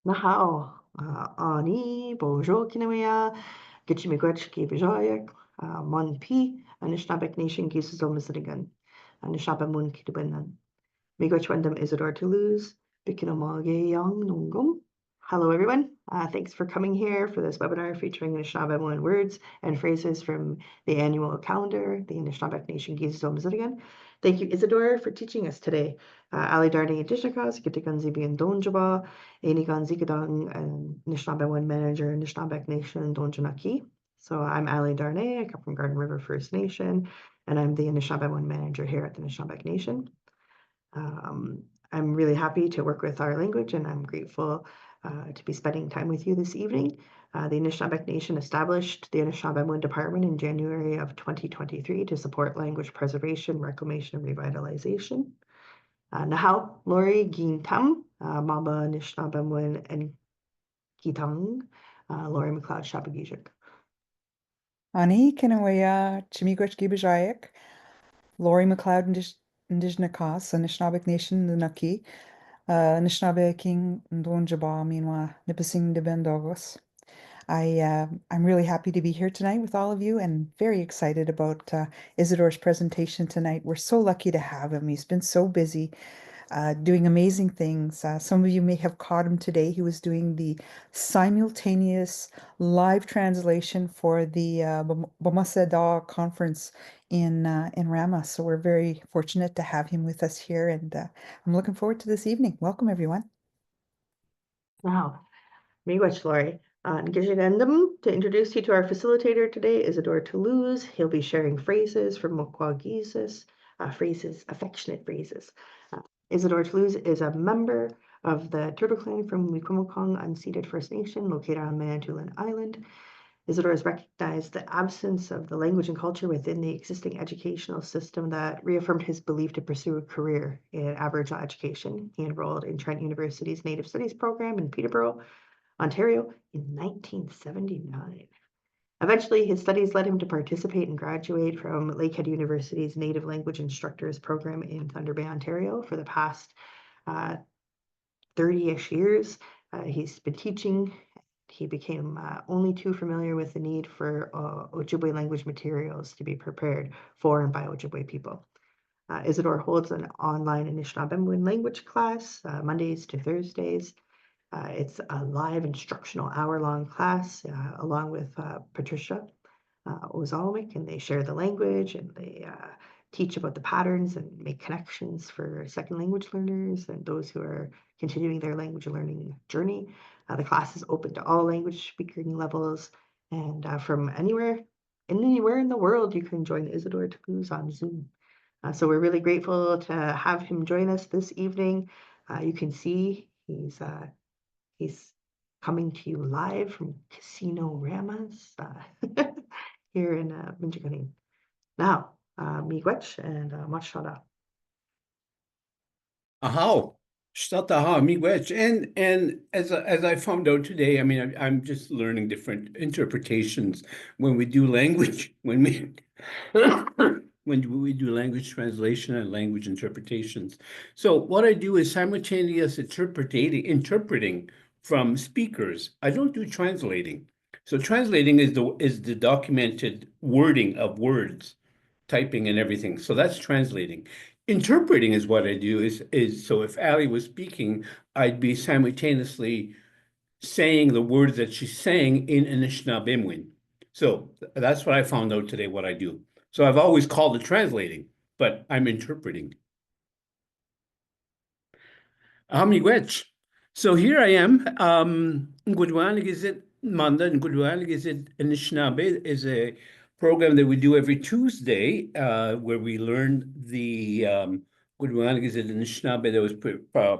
Nahao, Ani, Bojo Kinamaya, Gitchimigwech, Gibijoyak, Mon Pi, Anishnabek Nation, Gisus Omaziligan, Anishabamun Kidabanan. Miigwech Wendam Isidore Toulouse, Bikinomage Young Nungum. Hello, everyone. Thanks for coming here for this webinar featuring Anishinaabemowin words and phrases from the annual calendar, the Anishinaabeg Nation Gisus Omaziligan. Thank you, Isidore, for teaching us today. Ali Darni Dishnakas, Gitiganzibi and Donjaba, Anigan Zikadang, and Anishinaabemowin manager, Anishinaabeg Nation and Donjanaki. So I'm Ali Darnay, I come from Garden River First Nation, and I'm the Anishinaabemowin manager here at the Anishinaabeg Nation. I'm really happy to work with our language, and I'm grateful to be spending time with you this evening. The Anishinaabe Nation established the Anishinaabemowin Department in January of 2023 to support language preservation, reclamation, and revitalization. Nahau, Lori, Gin Tam, Mamba Anishinaabemowin, and Kitang, Lori McLeod Shabagijik. Ani Kinawaya, Chimigwech Gibijayak, Lori McLeod Indigenous, Anishinaabe Nation, the Naki, Anishinaabe King Ndonjaba, Minwa, Nipissing de Bendogos. I'm really happy to be here tonight with all of you and very excited about Isidore's presentation tonight. We're so lucky to have him. He's been so busy doing amazing things. Some of you may have caught him today. He was doing the simultaneous live translation for the Bomaseda conference in Rama. So we're very fortunate to have him with us here, and I'm looking forward to this evening. Welcome, everyone. Wow, Miigwech, Lori. To introduce you to our facilitator today, Isidore Toulouse. He'll be sharing phrases from Mokwageesis, phrases, affectionate phrases. Isidore Toulouse is a member of the Turtle Clan from Wikwemokong Unceded First Nation located on Manitoulin Island. Isidore has recognized the absence of the language and culture within the existing educational system that reaffirmed his belief to pursue a career in Aboriginal education. He enrolled in Trent University's Native Studies program in Peterborough, Ontario in 1979. Eventually, his studies led him to participate and graduate from Lakehead University's Native Language Instructors program in Thunder Bay, Ontario for the past 30-ish years. He's been teaching. He became only too familiar with the need for Ojibwe language materials to be prepared for and by Ojibwe people. Isidore holds an online Anishinaabemowin language class Mondays to Thursdays. It's a live instructional hour-long class along with Patricia Ozalmik, and they share the language and they teach about the patterns and make connections for second language learners and those who are continuing their language learning journey. The class is open to all language speaking levels, and from anywhere in the world, you can join Isidore Toulouse on Zoom. So we're really grateful to have him join us this evening. You can see he's coming to you live from Casino Ramas here in Minchikaning. Now, miigwech and machshara. Ahau, shtataha, miigwech. And as I found out today, I mean, I'm just learning different interpretations when we do language, when we do language translation and language interpretations. So what I do is simultaneous interpreting from speakers. I don't do translating. So translating is the documented wording of words, typing and everything. So that's translating. Interpreting is what I do is so if Ali was speaking, I'd be simultaneously saying the words that she's saying in Anishinaabemowin. So that's what I found out today, what I do. So I've always called it translating, but I'm interpreting. Miigwech. So here I am. Ngudwanig is it Manda, Ngudwanig is it Anishinaabe is a program that we do every Tuesday, where we learn the Ngudwanig is it Anishinaabe that was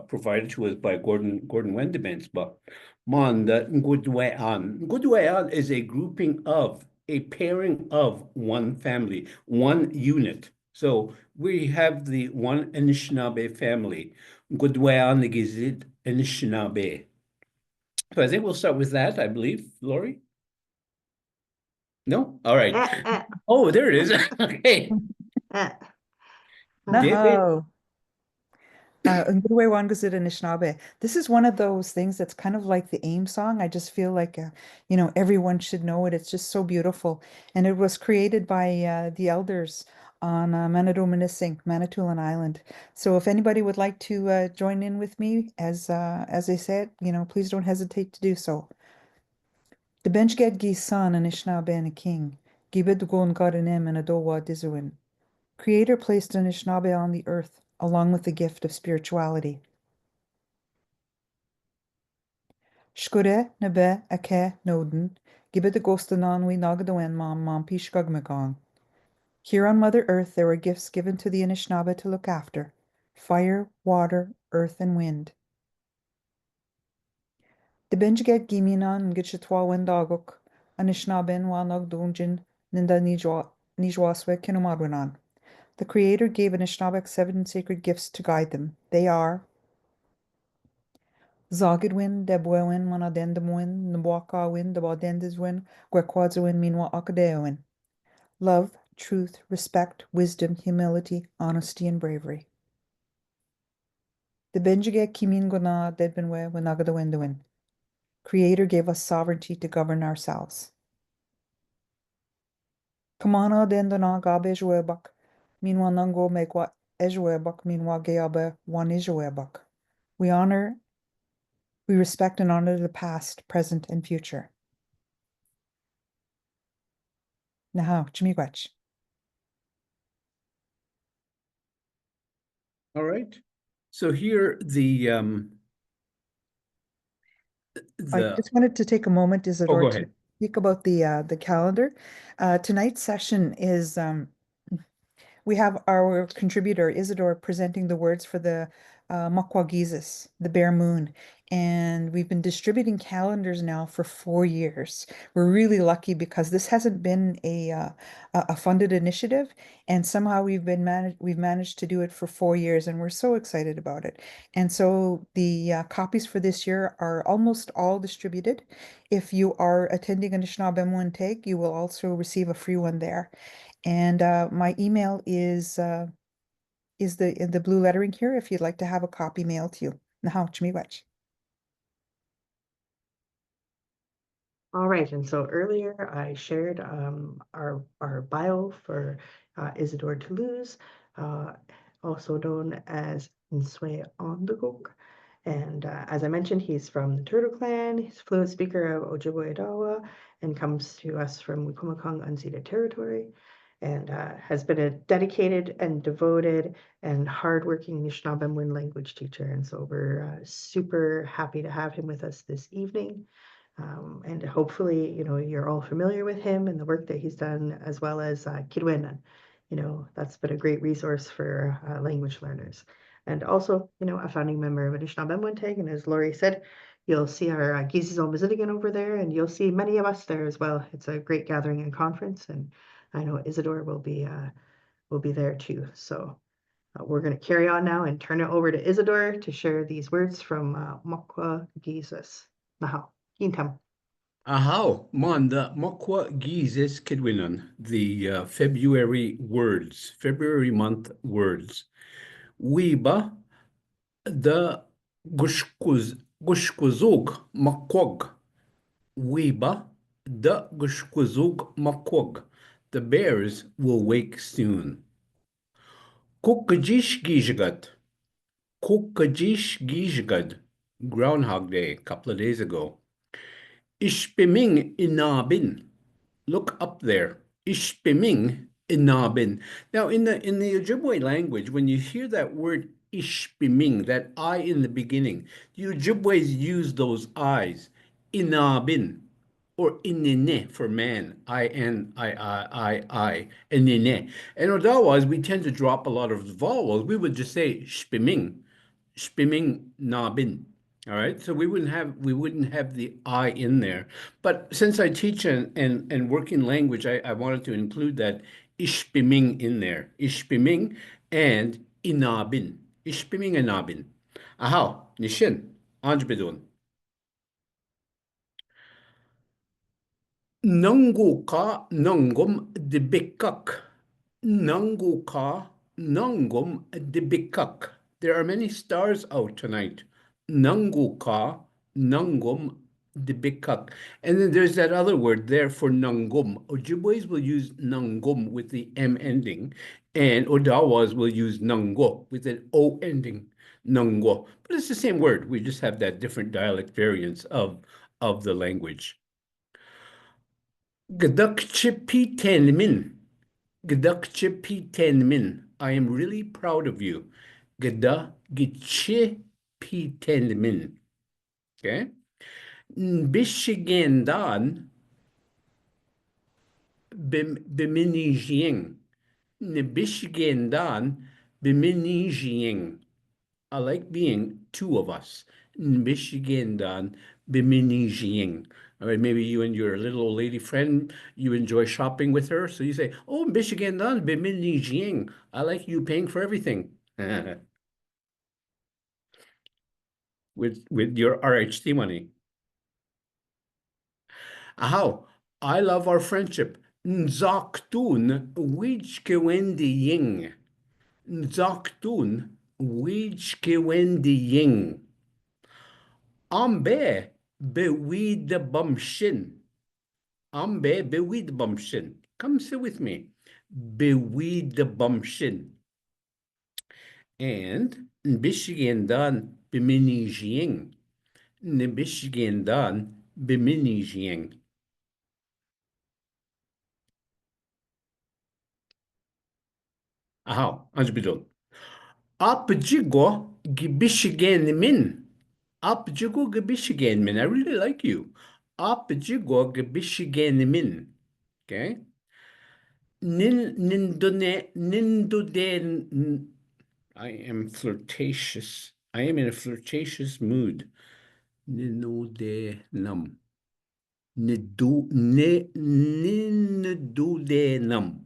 provided to us by Gordon Wendemans. But Manda Ngudwayan. Ngudwayan is a grouping of, a pairing of one family, one unit. So we have the one Anishinaabe family. Ngudwayan Gizid Anishinaabe. So I think we'll start with that, I believe, Lori. No? All right. Oh, there it is. Okay. No. Ngudwe Wangazit Anishinaabe. This is one of those things that's kind of like the AIM song. I just feel like, everyone should know it. It's just so beautiful. And it was created by the elders on Manitoulin Island. So if anybody would like to join in with me, as I said, please don't hesitate to do so. The bench get gi son Anishinaabe and a king. Gibid gon garanim and a dowa dizuin. Creator placed Anishinaabe on the earth along with the gift of spirituality. Skure na be a ke noden, gibe the gostanon we nagadawen mom pish gugmagong. Here on Mother Earth there were gifts given to the Anishinaabe to look after: fire, water, earth, and wind. The benjget giminan gitchitwa wendaguk, Anishinaaben wa nagdunjin, ninda nijwaswe kinumadwinan. The Creator gave Anishinaabe 7 sacred gifts to guide them. They are Zagidwin, Debwewin, Manadendamwin, Nwakawin, Debadendiswin, Gwekwadzuwin, Minwa Akadewin. Love, truth, respect, wisdom, humility, honesty, and bravery. The Benjige Kimin Gona Dedbenwe Winagadawendawin. Creator gave us sovereignty to govern ourselves. Kamana Dendana Gabe Jwebak, Minwa Nango Megwa Ejwebak, Minwa Geabe Wanijwebak. We respect and honor the past, present, and future. Nahau, Chimiigwech. All right. So here I the just wanted to take a moment, go Isidore, to ahead. speak about the calendar. Tonight's session is we have our contributor Isidore presenting the words for the Makwagisis, the Bear Moon, and we've been distributing calendars now for 4 years. We're really lucky because this hasn't been a funded initiative, and somehow we've managed to do it for 4 years, and we're so excited about it. And so the copies for this year are almost all distributed. If you are attending Anishinaabe Take, you will also receive a free one there. And my email is in the blue lettering here if you'd like to have a copy mailed to you. Nahau, Chimiigwech. All right, and so earlier I shared our bio for Isidore Toulouse, also known as Nswe Ondogok. And as I mentioned, he's from the Turtle Clan. He's a fluent speaker of Ojibwe Dawa and comes to us from Wikwemikong unceded territory, and has been a dedicated and devoted and hardworking Anishinaabe language teacher. And so we're super happy to have him with us this evening. And hopefully, you're all familiar with him and the work that he's done, as well as Kirwenan. That's been a great resource for language learners. And also, a founding member of Anishinaabe. And as Laurie said, you'll see our Gizizo Miziligan over there, and you'll see many of us there as well. It's a great gathering and conference, and I know Isidore will be there too. So we're going to carry on now and turn it over to Isidore to share these words from Makwagisis. Nahau. Income. Ahau, Manda Mokwa Gizes Kidwinan, the February month words. Weeba the Gushkuzug Makwog. Weeba the Gushkuzug Makwog. The bears will wake soon. Kukajish Gijagat. Kukajish Gijagat. Groundhog Day, a couple of days ago. Ishpiming inabin. Look up there. Ishpiming inabin. Now, in the Ojibwe language, when you hear that word ishpiming, that I in the beginning, the Ojibways use those I's. Inabin or inine for man. I, inine. And Odawas, we tend to drop a lot of vowels. We would just say shpiming nabin. All right, so we wouldn't have the I in there. But since I teach and work in language, I wanted to include that ishpiming in there. Ishpiming and inabin. Ishpiming and inabin. Ahaw, nishin, anjbidun. Nangu ka nangum dibikak. Nangu ka nangum dibikak. There are many stars out tonight. Nangu ka, nangum, dibikak. And then there's that other word there for nangum. Ojibways will use nangum with the M ending, and Odawas will use nango with an O ending, nango. But it's the same word. We just have that different dialect variants of the language. Gadakchipi tenmin. Gadakchipi tenmin. I am really proud of you. Gadakchipi tenmin. Okay. Bishigendan biminijing. Bishigendan biminijing. I like being two of us. Bishigendan biminijing. All right, maybe you and your little old lady friend, you enjoy shopping with her. So you say, oh, Bishigendan biminijing. I like you paying for everything. with your RHT money. How? I love our friendship. Nzaktun wijkewendi ying. Nzaktun wijkewendi ying. Ambe bewid bumshin. Ambe bewid bumshin. Come sit with me. Bewid bumshin. And Bishigendan biminijing. Bishigendan biminijing. Aha, anjbidon. Apjigo gibishigen min. Apjigo gibishigen min. I really like you. Apjigo gibishigen min. Okay. Nindode. I am flirtatious. I am in a flirtatious mood. Ninode num. Nindude num.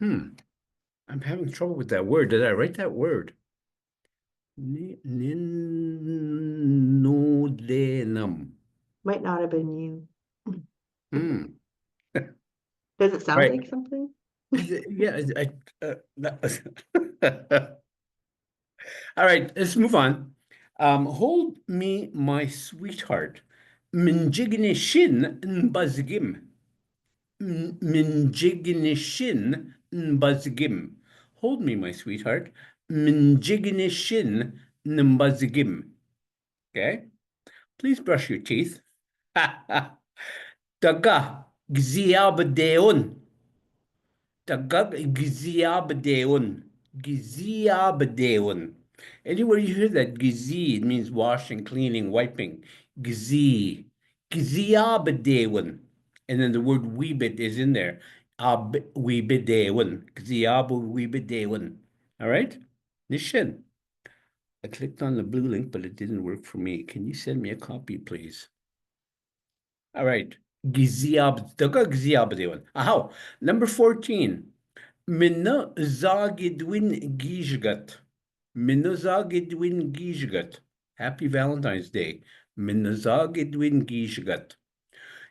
I'm having trouble with that word. Did I write that word? Ninnodenum. Might not have been you. Hmm. Does it sound Right. like something? Yeah. All right, let's move on. Hold me, my sweetheart. Minjignishin nbazgim. Minjignishin nbazgim. Hold me, my sweetheart. Minjignishin nbazgim. Okay? Please brush your teeth. Daga gziabdeon. Daga gziabdeon. Gziabdeon. Anywhere you hear that gizi, it means washing, cleaning, wiping. Gizi. Gziabdeon. And then the word weebit is in there. Weebideon. Gziabu weebideon. All right? Nishin. I clicked on the blue link, but it didn't work for me. Can you send me a copy, please? All right. Aha. Number 14. Minna zagidwin gijgat. Minna zagidwin gijgat. Happy Valentine's Day. Minna zagidwin gijgat.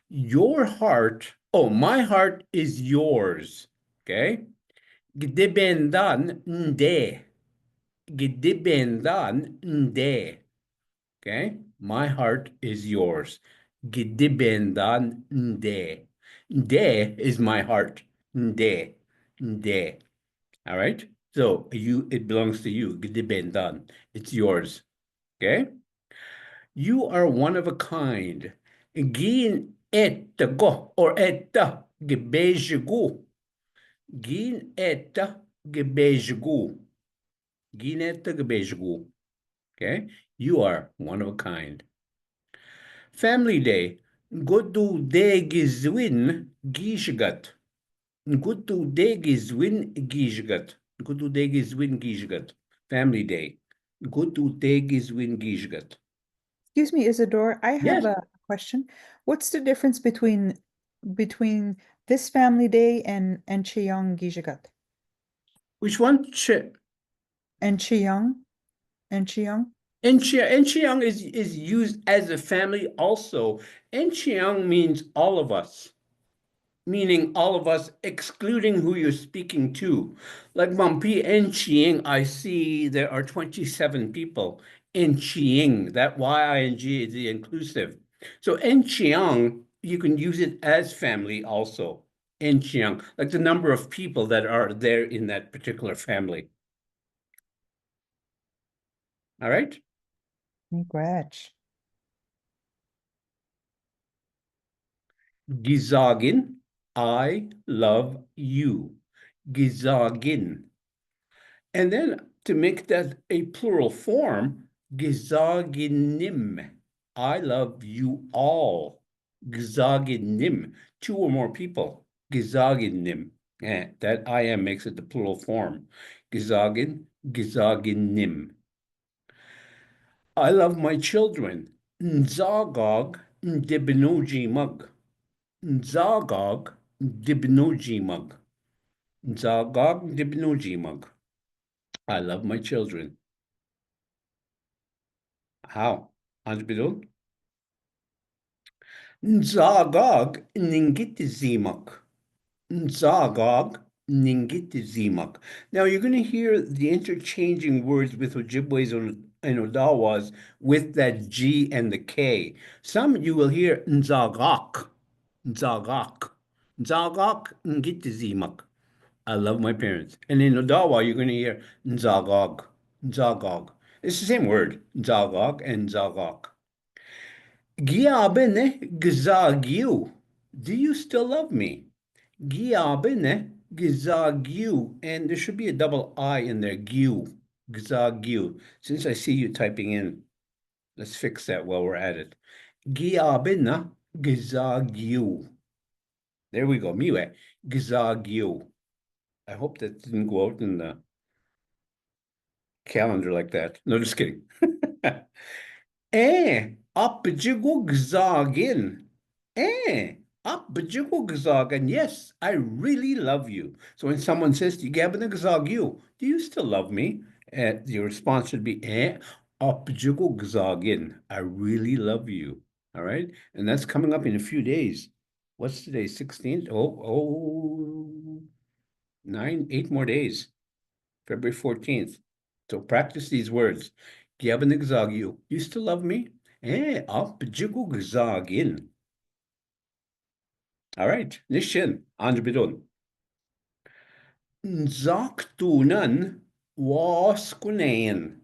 Your heart, my heart is yours. Okay? Gdibendan nde. Gdibendan nde. Okay? My heart is yours. Gdibendan nde. Nde is my heart. Nde. Nde. All right? So it belongs to you. Gdibendan. It's yours. Okay? You are one of a kind. Gin etta go or etta gebejgu. Gin etta gebejgu. Gin etta gebejgu. Okay? You are one of a kind. Family Day. Godu degizwin gishgat. Godu degizwin gishgat. Godu degizwin gishgat. Family Day. Godu degizwin gishgat. Excuse me, Isidore, I have Yes. a question. What's the difference between this family day and Chiyang Gijagat? Which one? And Chiyang? Enchiang is used as a family also. Enchiang means all of us. meaning all of us, excluding who you're speaking to. Like Mampi and Chiing, I see there are 27 people in Chiing. That Y-I-N-G is the inclusive. So en Chiang, you can use it as family also. En Chiang, like the number of people that are there in that particular family. All right? Miigwech. Gizagin, I love you. Gizagin. And then to make that a plural form, Gizaginim. I love you all. Gizaginim. Two or more people. Gizaginim. That I am makes it the plural form. Gizagin, Gizaginim. I love my children. Nzagog, Ndibnojimug. Nzagog, Ndibnojimug. Nzagog, Ndibnojimug. I love my children. How? Anjbidon? Nzagog ningitizimak. Nzagog ningitizimak. Now you're going to hear the interchanging words with Ojibways and Odawas with that G and the K. Some you will hear Nzagok. Nzagok. Nzagok ngitizimak. I love my parents. And in Odawa, you're going to hear Nzagog. Nzagog. It's the same word, Nzagog and Nzagok. Giabene gzagiu. Do you still love me? Giabene gzagiu. And there should be a double I in there, giu. Gzagiu. Since I see you typing in, let's fix that while we're at it. Giabene gzagiu. There we go. Miwe. Gzagiu. I hope that didn't go out in the calendar like that. No, just kidding. Apjigugzagin. Apjigugzagin. Yes, I really love you. So when someone says to you, Gabinagzagyu, do you still love me? Your response should be, apjigugzagin. I really love you. All right. And that's coming up in a few days. What's today? 16th? Oh, 8 more days. February 14th. So practice these words. Giabanigzagyu. You still love me? Apjigugzagin. All right. Nishin. Anjbidon. Nzaktunan waskunayan.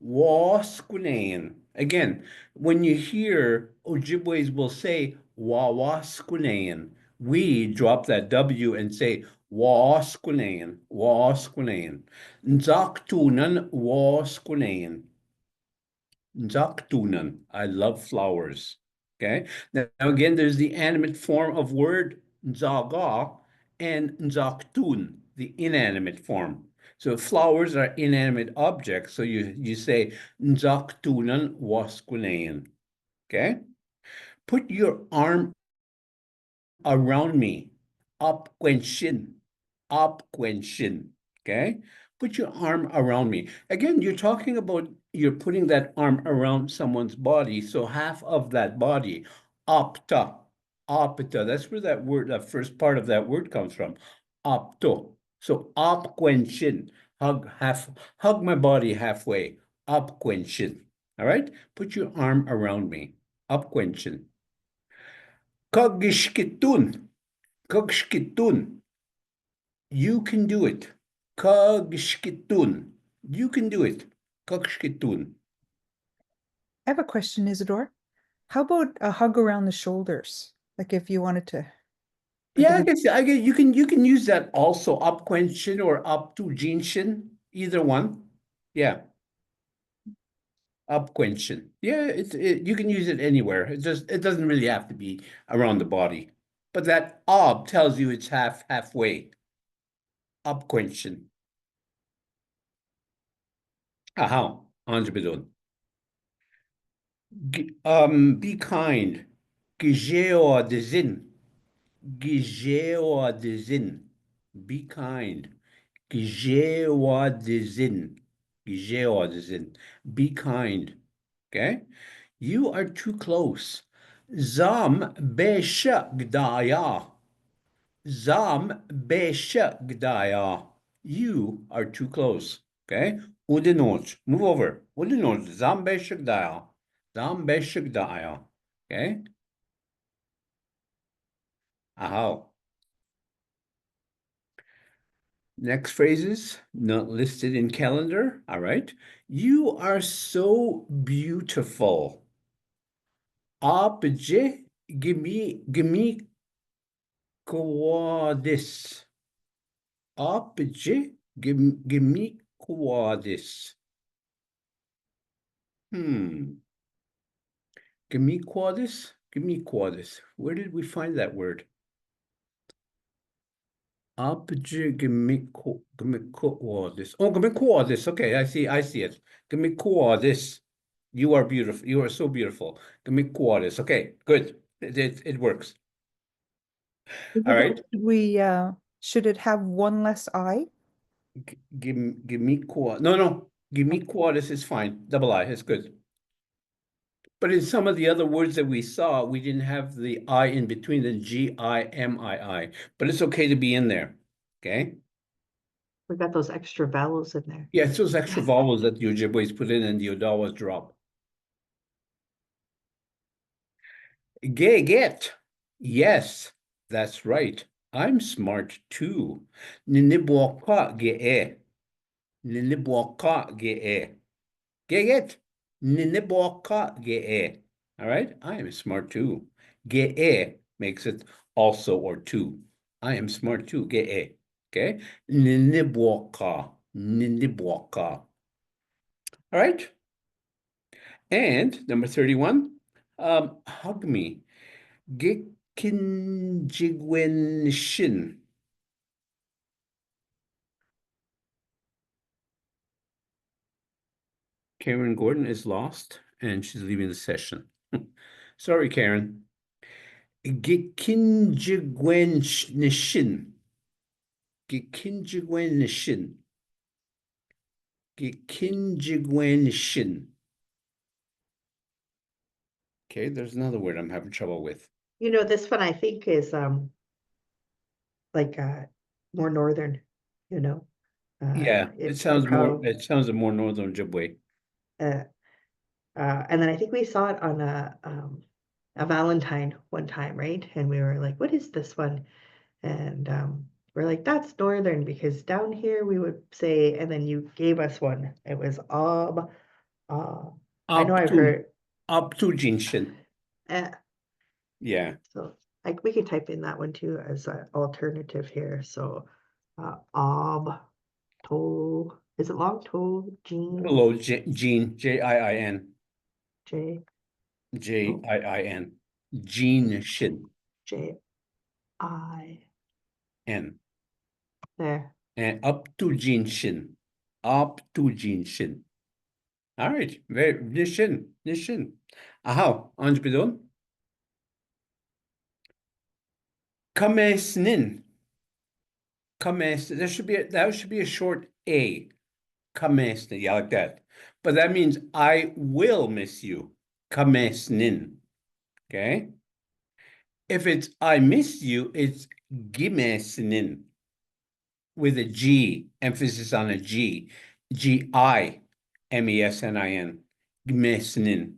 Waskunayan. Again, when you hear Ojibways will say waskunayan, we drop that W and say waskunayan, waskunayan. Nzaktunan waskunayan. Nzaktunan. I love flowers. Okay. Now again, there's the animate form of word nzaga and nzaktun, the inanimate form. So flowers are inanimate objects. So you say nzaktunan waskunayan. Okay. Put your arm around me. Apquenshin. Apquenshin. Okay. Put your arm around me. Again, you're talking about you're putting that arm around someone's body. So half of that body, opta, opta. That's where that word, that first part of that word comes from. Opto. So opquenshin. Hug my body halfway. Opquenshin. All right? Put your arm around me. Opquenshin. Kagishkitun. Kagishkitun. You can do it. Kagishkitun. You can do it. Kagishkitun. I have a question, Isidore. How about a hug around the shoulders? Like if you wanted to. Yeah, I guess you can use that also, upquenshin or up to jinshin, either one. Yeah. Upquenshin. Yeah, you can use it anywhere. It doesn't really have to be around the body. But that ob tells you it's halfway. Upquenshin. Aha, Anjabidon. Be kind. Gijeo dezin. Gijeo dezin. Be kind. Gijeo dezin. Gijeo dezin. Be kind. Okay? You are too close. Zam besha gdaya. Zam Beshagdaya. You are too close. Okay? Udinoj. Move over. Udinoj. Zam Beshagdaya. Zam Beshagdaya. Okay? Ahau. Next phrases, not listed in calendar. All right. You are so beautiful. Abje gimme quadis. Abje gimme quadis. Gimme quadis? Gimme quadis. Where did we find that word? Abje gimme quadis. Oh, gimme quadis. Okay, I see it. Gimme quadis. You are beautiful. You are so beautiful. Gimme quadis. Okay, good. It works. All right. Should it have one less I? Give me quad. No. Give me quadis is fine. Double I is good. But in some of the other words that we saw, we didn't have the I in between the G-I-M-I-I. But it's okay to be in there. Okay. We got those extra vowels in there. Yeah, it's those extra vowels that the Ojibwe's put in and the Odawas drop. Get. Yes, that's right. I'm smart too. Ninibwaka ge. Ninibwaka ge. Get. Ninibwaka ge. All right, I am smart too. Ge makes it also or two. I am smart too. Ge. Okay. Ninibwaka. Ninibwaka. All right. And number 31, hug me. Gikinjigwenshin. Karen Gordon is lost and she's leaving the session. Sorry, Karen. Gikinjigwenshin. Gikinjigwenshin. Gikinjigwenshin. Okay, there's another word I'm having trouble with. You know, this one I think is like more northern, you know. Yeah, it sounds more northern Ojibwe. And then I think we saw it on a Valentine one time, right? And we were like, what is this one? And we're like, that's northern, because down here we would say, and then you gave us one. It was I know I've heard Up to Jinshin. Yeah. So like we could type in that one too as an alternative here. So to, is it long? To, Jean? Hello, Jean, J-I-I-N. J. J-I-I-N. Jean Shin. J-I. There. And up to Jean Shin. Up to Jean Shin. All right. Very Nishin. Aha, Anjbidon. Kamesnin. That should be a short A. Kamesnin. Yeah, like that. But that means I will miss you. Kamesnin. Okay. If it's I miss you, it's gimesnin with a G, emphasis on a G. G-I-M-E-S-N-I-N. Gimesnin.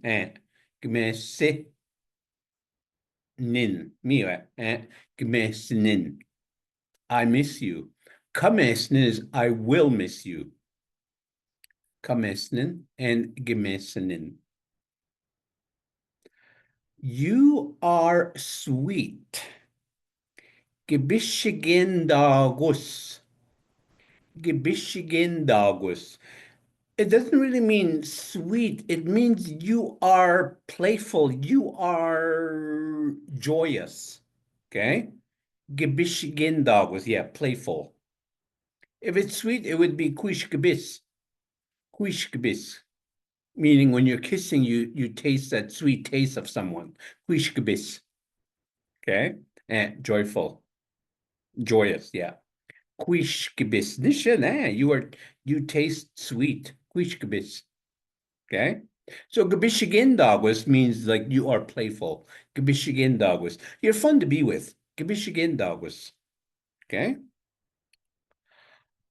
Gimesnin. Gimesnin. I miss you. Kamesnin is I will miss you. Kamesnin and gimesnin. You are sweet. Gebishigendagus. Gebishigendagus. It doesn't really mean sweet. It means you are playful. You are joyous. Okay? Gebishigendagus. Yeah, playful. If it's sweet, it would be kuishgebis. Kuishgebis. Meaning when you're kissing, you taste that sweet taste of someone. Kuishgebis. Okay? And joyful. Joyous, yeah. Kuishgebis. You taste sweet. Kuishgebis. Okay? So gebishigendagus means like you are playful. Gebishigendagus. You're fun to be with. Gebishigendagus. Okay?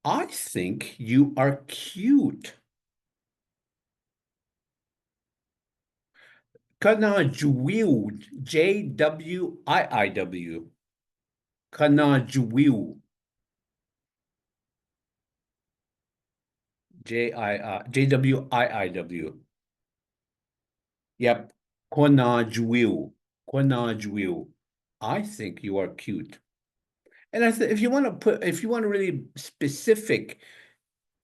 I think you are cute. Kanajuwiw, Jwiiw. Kanajuwiw. Jwiiw. Yep. Kanajuwiw. Kanajuwiw. I think you are cute. And if you want to really specific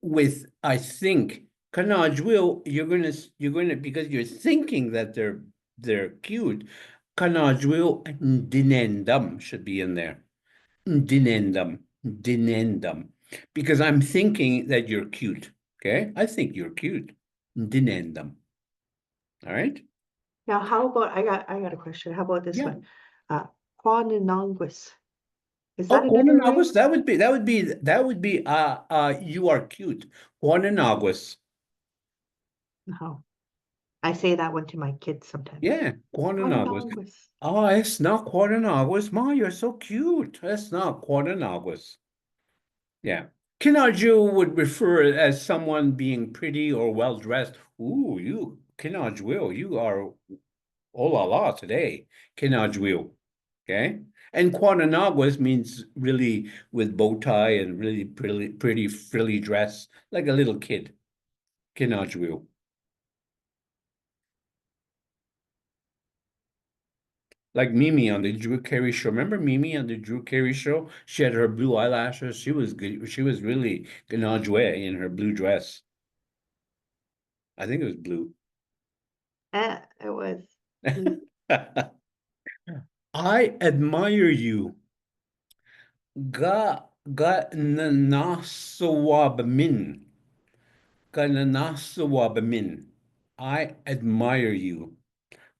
with, I think, Kanajwil, you're gonna because you're thinking that they're cute. Kanajwil dinendam should be in there. Dinendam, because I'm thinking that you're cute. Okay, I think you're cute. Dinendam. All right. Now, how about I got a question. How about this Yeah. one? Quananonguis. Is Oh, that another way? Quananaguas, that would be you are cute. Quananaguas. No. I say that one to my kids sometimes. Yeah, Quananaguas. Quananonguis. Oh, it's not Quananaguas. Ma, you're so cute. That's not Quananaguis. Yeah. Kinaju would refer as someone being pretty or well dressed. Ooh, you, Kinaju, you are oh la la today. Kinaju. Okay. And Quananaguas means really with bow tie and really pretty frilly dress, like a little kid. Kinaju. Like Mimi on the Drew Carey show. Remember Mimi on the Drew Carey show? She had her blue eyelashes. She was good. She was really Ganajwe in her blue dress. I think it was blue. It was. I admire you. Nanasawabmin. Nanasawabmin. I admire you.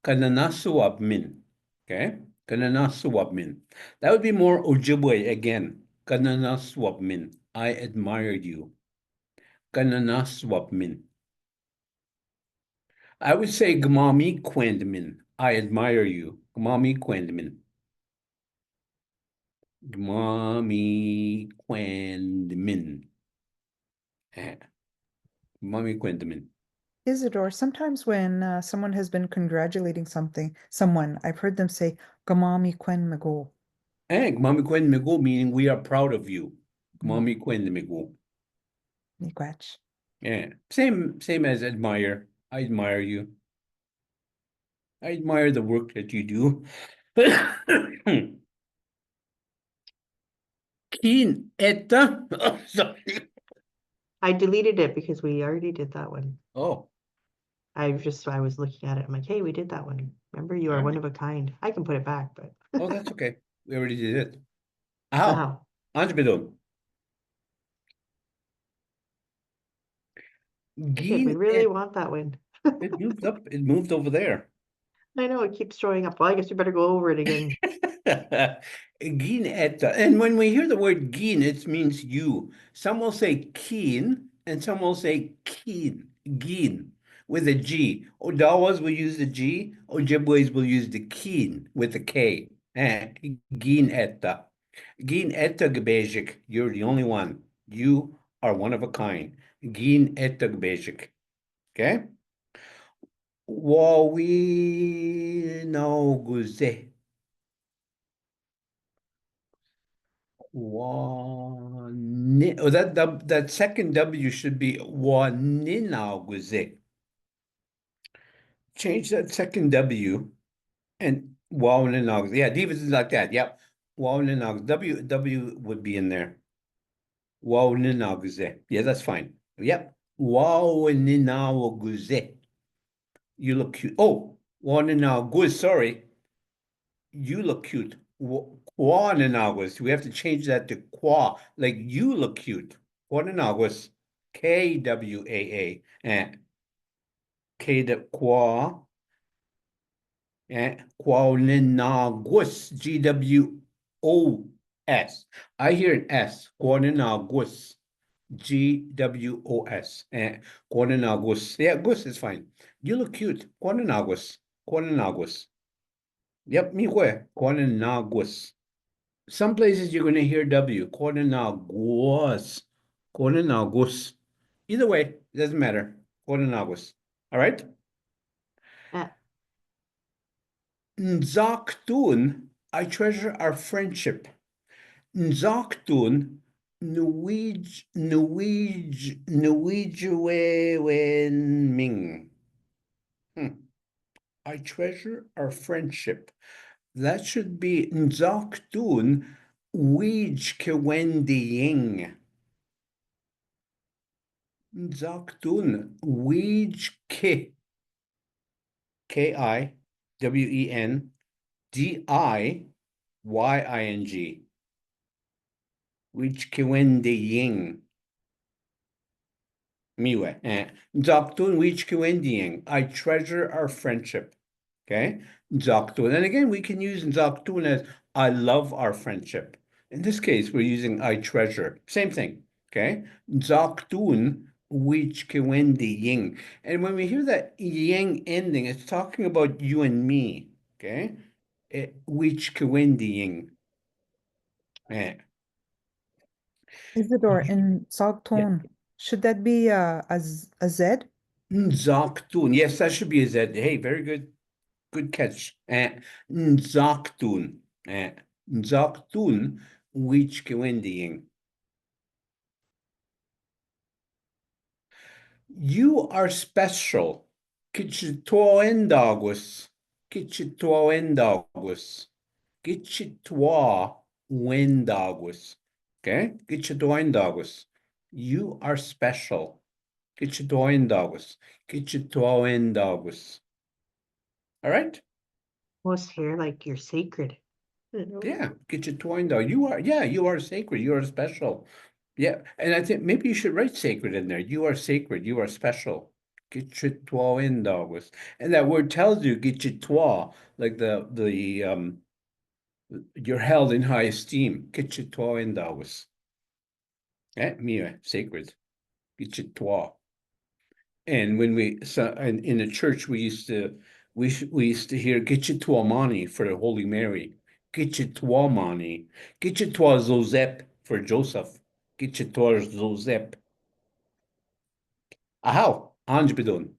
Kananasawabmin. Okay? Kananasawabmin. That would be more Ojibwe again. Kananaswabmin. I admire you. Kananaswabmin. I would say Gmami Kwendmin. I admire you. Gmami Kwendmin. Gmami Kwendmin. Gmami Kwendmin. Isidore, sometimes when someone has been congratulating someone, I've heard them say, Gamami Quen Mago. Gmami Kwendmigo, meaning we are proud of you. Gmami Kwendmigo. Miigwech. Yeah. Same as admire. I admire you. I admire the work that you do. Keen etta. Oh, sorry. I deleted it because we already did that one. Oh, I was looking at it. I'm like, hey, we did that one. Remember, you are one of a kind. I can put it back, but oh, that's okay. We already did it. Ow. wow. Anjbidon. Good, we really want that one. It moved up. It moved over there. I know it keeps showing up. Well, I guess you better go over it again. Gin etta. And when we hear the word gin, it means you. Some will say keen, and some will say keen. Gin with a G. Odawas will use the G. Ojibways will use the keen with the K. Gin etta. Gin etta gebejik. You're the only one. You are one of a kind. Gin etta gebejik. Okay? Wawi no guze. Oh, that second W should be waninau guze. Change that second W and waninau. Yeah, divas is like that. Yep. Waninau. W would be in there. Waninau guze. Yeah, that's fine. Yep. Waninau guze. You look cute. Oh, waninau guz. Sorry. You look cute. Quananaguas. We have to change that to qua. Like you look cute. Quananaguas. Kwaa. K the qua. Quananaguas. GWOS. I hear an S. Quananaguas. GWOS. Quananaguas. Yeah, gus is fine. You look cute. Quananaguas. Quananaguas. Yep, mi hue. Quananaguas. Some places you're going to hear W. Coronagos. Coronagos. Either way, it doesn't matter. Coronagos. All right? Yeah. Nzaktun, I treasure our friendship. Nzaktun, Ming. I treasure our friendship. That should be Nzaktun, Wijkewendiying. Nzaktun, Wijke. Kiwendiying. Wijkewendiying. Miwe. Nzaktun, Wijkewendiying. I treasure our friendship. Okay? Nzaktun. And again, we can use Nzaktun as I love our friendship. In this case, we're using I treasure. Same thing. Okay? Nzaktun, Wijkewendiying. And when we hear that yang ending, it's talking about you and me. Okay? Wijkewendiying. Isidore, in Zogton, should that be a Z? Nzaktun. Yes, that should be a Z. Hey, very good. Good catch. Nzaktun. Nzaktun, Wijkewendiying. You are special. Kitchitoendagus. Kitchitoendagus. Kitchitoendagus. Okay? Kitchitoendagus. You are special. Kitchitoendagus. Kitchitoendagus. All right? Almost here like you're sacred. Yeah, Kitchitoenda. You are sacred. You are special. Yeah, and I think maybe you should write sacred in there. You are sacred. You are special. Kitchitoenda was, and that word tells you Kitchitoa, like the you're held in high esteem. Kitchitoenda was. Mia, sacred. Kitchitoa. And when in the church we used to hear Kitchituamani for the Holy Mary. Kitchituamani. Kitchitua Zozep for Joseph. Kitchitua Zozep. Ahaw, Anjbidon.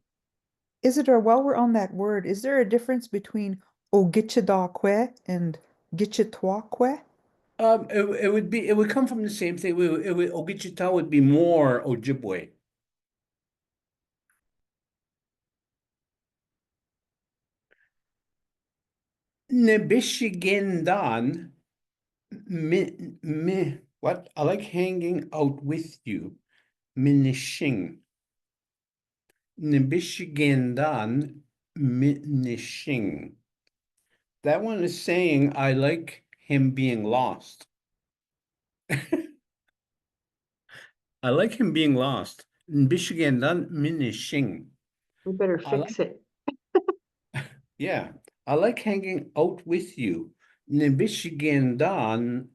Isidore, while we're on that word, is there a difference between Ogitchadakwe and Gitchitwakwe? It would come from the same thing. Ogichita would be more Ojibwe. Nebishigendan, what? I like hanging out with you. Minishing. Nebishigendan, minishing. That one is saying, I like him being lost. I like him being lost. Nebishigendan, minishing. We better fix it. Yeah, I like hanging out with you. Nebishigendan,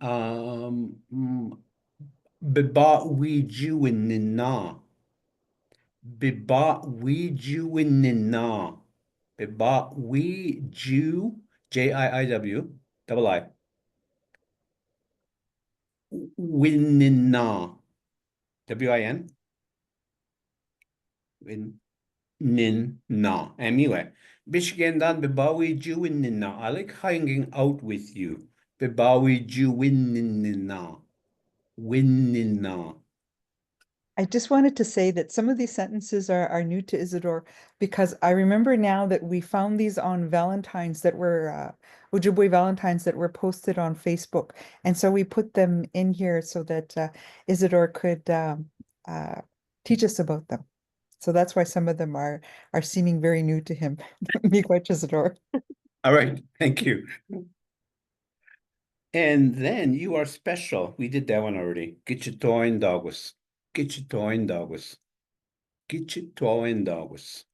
Biba wijuinina. Biba wijuinina. Biba wiju, Jiiw, double I. Winina. Win. Win-nin-na. Anyway, Bishigendan Bibawi Juwinina. I like hanging out with you. Bibawi Juwinina. Winina. I just wanted to say that some of these sentences are new to Isidore because I remember now that we found these on Valentines that were Ojibwe Valentines that were posted on Facebook. And so we put them in here so that Isidore could teach us about them. So that's why some of them are seeming very new to him. Miigwech, Isidore. All right, thank you. And then you are special. We did that one already. Gitchitoindagus. Gitchitoindagus. Gitchitoindagus.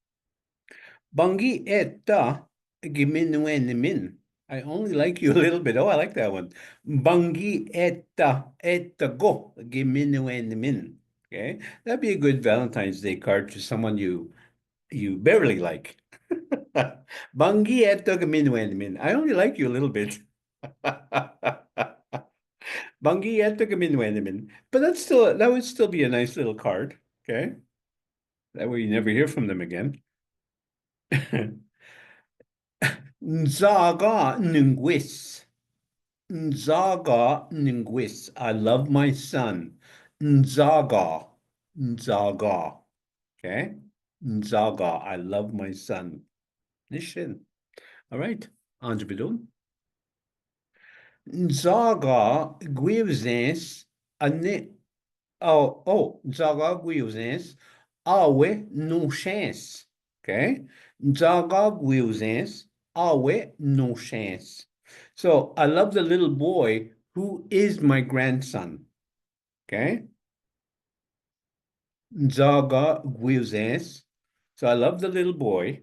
Bangi etta giminwen. I only like you a little bit. Oh, I like that one. Bangi etta go giminwen. Okay, that'd be a good Valentine's Day card to someone you barely like. Bangi etta giminwen. I only like you a little bit. Bangi Etagaminwenemin. But that would still be a nice little card. Okay. That way you never hear from them again. Nzaga Nungwis. Nzaga Nungwis. I love my son. Nzaga. Nzaga. Okay. Nzaga. I love my son. Nishin. All right. Anjabidun. Nzaga Gwivzens. Nzaga Gwivzens. Awe no chance. Okay. Nzaga Gwivzens. Awe no chance. So I love the little boy who is my grandson. Okay. Nzaga Gwivzens. So I love the little boy.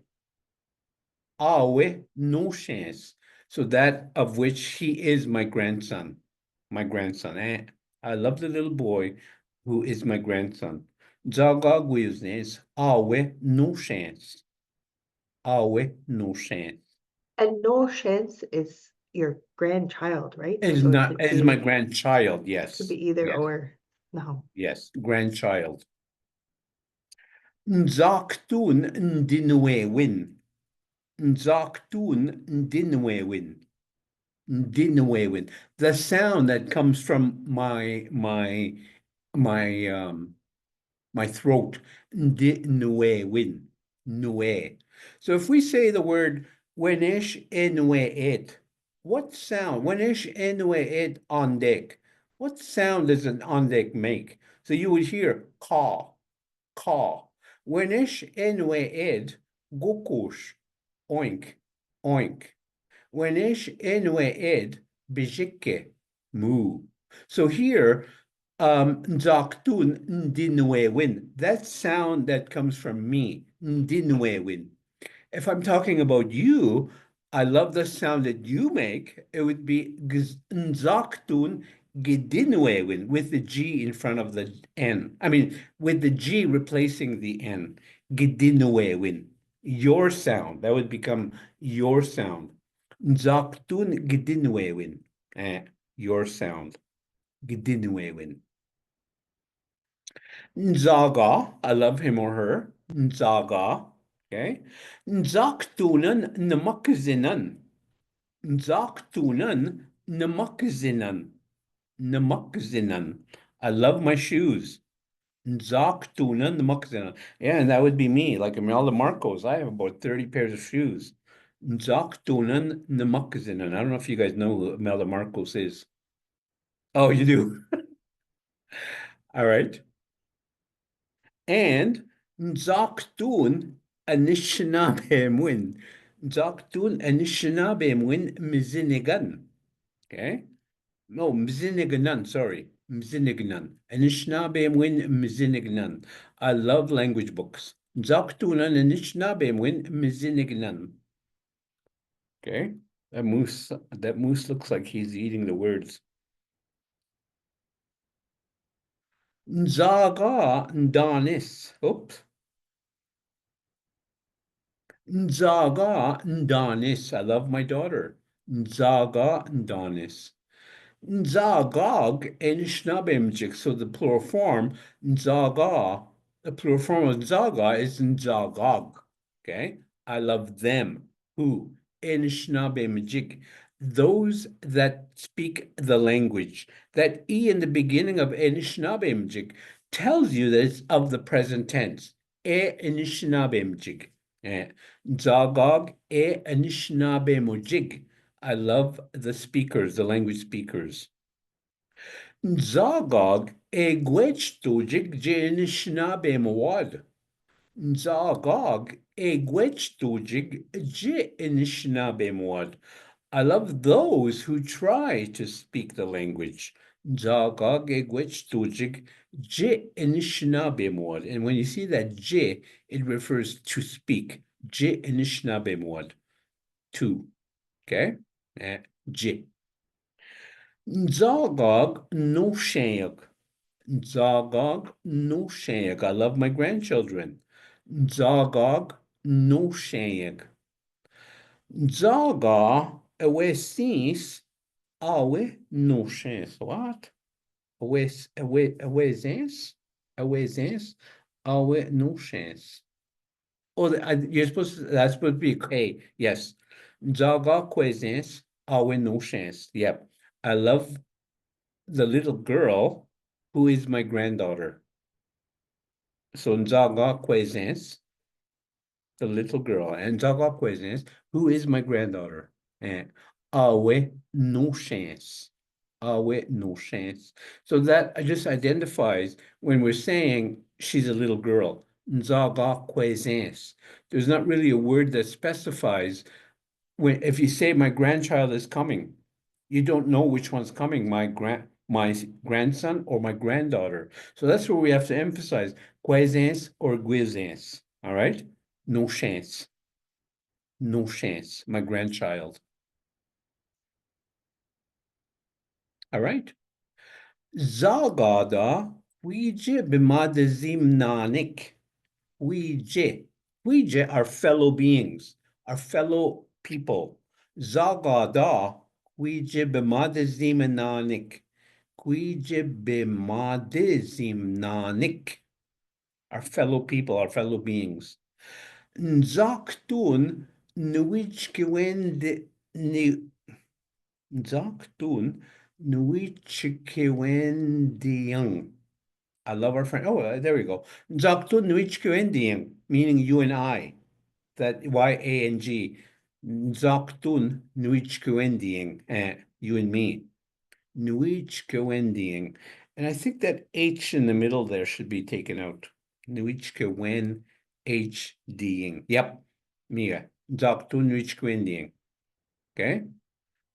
Awe no chance. So that of which he is my grandson. My grandson. I love the little boy who is my grandson. Zaga Gwivznes. Awe no chance. Awe no chance. And no chance is your grandchild, right? Is So it not could is be, my grandchild, yes. could be either Yes. or. No. Yes, grandchild. Nzaktun ndinwe win. Nzaktun ndinwe win. Ndinwe win. The sound that comes from my throat. Ndinwe win. Nue. So if we say the word wenish enwe et, what sound? Wenish enwe et ondek. What sound does an ondek make? So you would hear caw, caw. Wenish enwe ed gukush, oink, oink. Wenish enwe ed bijike, moo. So here, nzaktun ndinwe win. That sound that comes from me, ndinwe win. If I'm talking about you, I love the sound that you make. It would be nzaktun gedinwewin with the G in front of the N. I mean, with the G replacing the N. Gedinwewin. Your sound. That would become your sound. Nzaktun gedinwewin. Your sound. Gedinwewin. Nzaga. I love him or her. Nzaga. Okay. Nzaktunan namakzinan. Nzaktunan namakzinan. Namakzinan. I love my shoes. Nzaktunan namakzinan. Yeah, and that would be me, like Imelda Marcos. I have about 30 pairs of shoes. Nzaktunan namakzinan. I don't know if you guys know who Imelda Marcos is. Oh, you do? All right. And Nzaktun Anishinaabe Mwin. Nzaktun Anishinaabe Mwin Mzinigan. Okay? No, Mzinignan, sorry. Mzinignan. Anishinaabe Mwin Mzinignan. I love language books. Nzaktun Anishinaabe Mwin Mzinignan. Okay? That moose looks like he's eating the words. Nzaga Ndanis. Oops. Nzaga Ndanis. I love my daughter. Nzaga Ndanis. Nzagog and Shnabemjik. So the plural form, Nzaga, the plural form of Nzaga is Nzagog. Okay? I love them. Who? En Shnabemjik. Those that speak the language. That E in the beginning of Anishinabemjik tells you that it's of the present tense. Anishinabemjik. Zagog Anishinabemjik. I love the speakers, the language speakers. Zagog Egwechtojik Anishinabemwad. Zagog Egwechtojik Anishinabemwad. I love those who try to speak the language. And when you see that J, it refers to speak. To. Okay? J. Nzagog no shayag. Nzagog no shayag. I love my grandchildren. Nzagog no shayag. Nzaga Ewesis Awe no chance. What? Awezens? Awe no chance. Oh, you're supposed to, that's supposed to be K. Yes. Zaga quezens. Awe no chance. Yep. I love the little girl who is my granddaughter. So Nzaga quezens, the little girl, and Nzaga quezens, who is my granddaughter. And awe no chance. Awe no chance. So that just identifies when we're saying she's a little girl. Nzaga quezens. There's not really a word that specifies when if you say my grandchild is coming, you don't know which one's coming, my grandson or my granddaughter. So that's where we have to emphasize quaisance or guisance. All right? No chance. No chance, my grandchild. All right. Zagada Ouija bimadazimnanik. Ouija are fellow beings, are fellow people. Zagada Ouija bimadazimnanik. Ouija bimadazimnanik. Our fellow people, our fellow beings. Nzaktun nuichkiwend Nzaktun nuichkiwendiang. I love our friend. Oh, there we go. Nzaktun nuichkiwendiang, meaning you and I. That Y-A-N-G. Nzaktun nuichkiwendiang, you and me. Nuichkiwendiang. And I think that H in the middle there should be taken out. Nuichkiwen H-D-ing. Yep. Mia. Nzaktun nuichkiwendiang. Okay.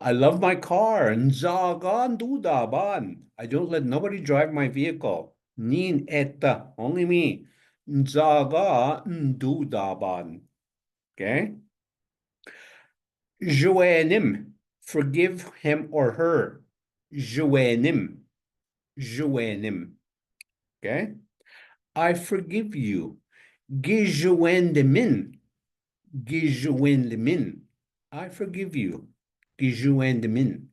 I love my car. Nzagan dudaban. I don't let nobody drive my vehicle. Nin etta. Only me. Nzaga dudaban. Okay. Joanim. Forgive him or her. Joanim. Joanim. Okay. I forgive you. Gijoendemin. Gijoendemin. I forgive you. Gijoendemin.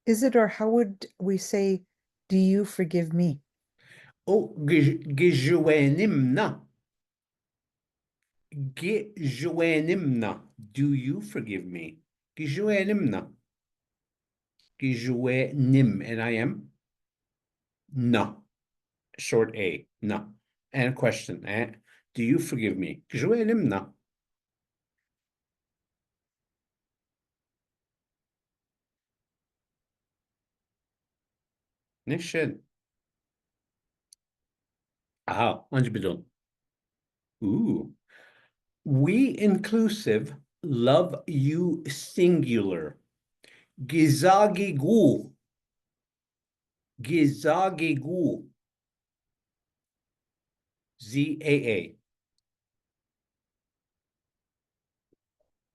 Is it, or how would we say, do you forgive me? Oh, gijoenimna. Gijoenimna. Do you forgive me? Gijoenimna. Gijoenim. N-I-M. Na. Short A. Na. And a question. Do you forgive me? Gijoenimna. Nishid. Aha. Anjbidon. Ooh. We inclusive love you singular. Gizagigu. Gizagigu. Z-A-A.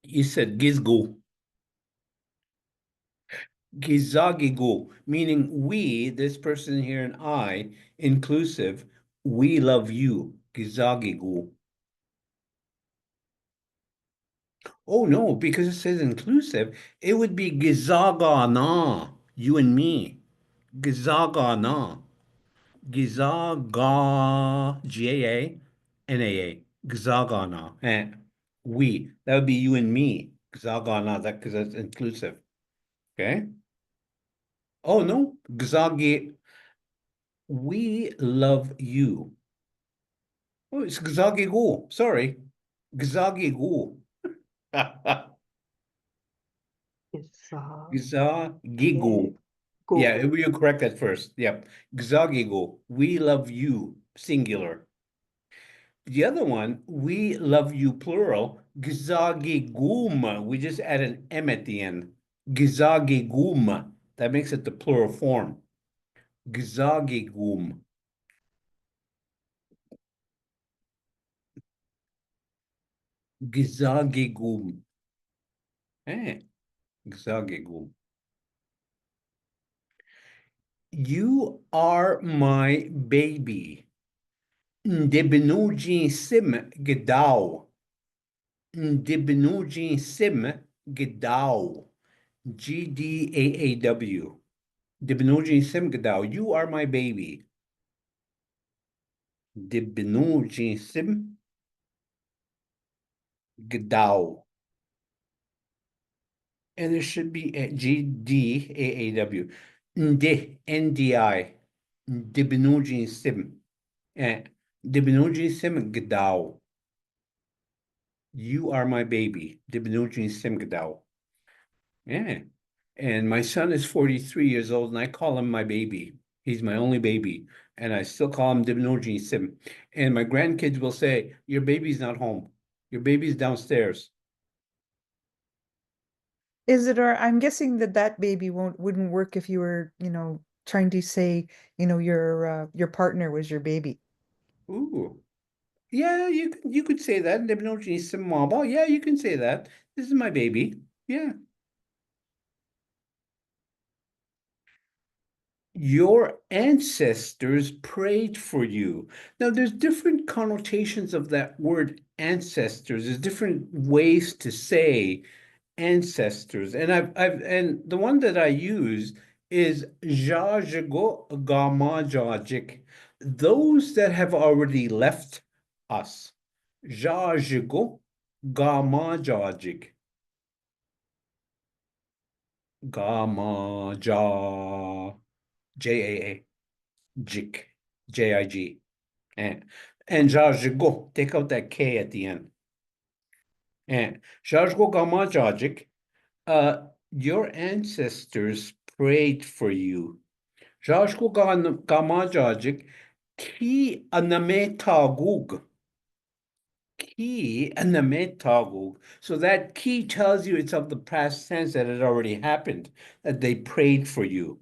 You said gizgu. Gizagigu, meaning we, this person here and I, inclusive, we love you. Gizagigu. Oh no, because it says inclusive, it would be gizagana, you and me. Gizagana. Gizaga, G-A-A-N-A-A. Gizagana. We. That would be you and me. Gizagana, that because that's inclusive. Okay. Oh no, Gzagi. We love you. Oh, it's Gzagi Gu. Sorry. Gzagi Gu. Gzagigu. Yeah, you're correct at first. Yep. Gzagigu. We love you. Singular. The other one, we love you plural. Gzagigum. We just add an M at the end. Gzagigum. That makes it the plural form. Gzagigum. Gzagigum. Gzagigum. You are my baby. Ndibnuji sim gedau. Ndibnuji sim gedau. GDAAW. Dibnuji Sim Gadao. You are my baby. Dibnuji Sim Gadao. And there should be a GDAAW. NDI. Dibnuji Sim. Dibnuji Sim Gadao. You are my baby. Dibnuji Sim Gadao. Yeah. And my son is 43 years old, and I call him my baby. He's my only baby, and I still call him Dibnoji Sim. And my grandkids will say, your baby's not home. Your baby's downstairs. Isidore, I'm guessing that baby wouldn't work if you were, trying to say, your partner was your baby. Ooh. Yeah, you could say that. Dibnoji Sim Maba. Yeah, you can say that. This is my baby. Yeah. Your ancestors prayed for you. Now, there's different connotations of that word ancestors. There's different ways to say ancestors. And and the one that I use is Jajigo Gamajajik. Those that have already left us. Jajigo Gamajajik. Gamaja. J-A-A, Jik, J-I-G. And Jajigo, take out that K at the end. And Jajigo Gamajajik, your ancestors prayed for you. Jajigo Gamajajik, ki anametagug. Ki anametagug. So that ki tells you it's of the past tense that it already happened, that they prayed for you.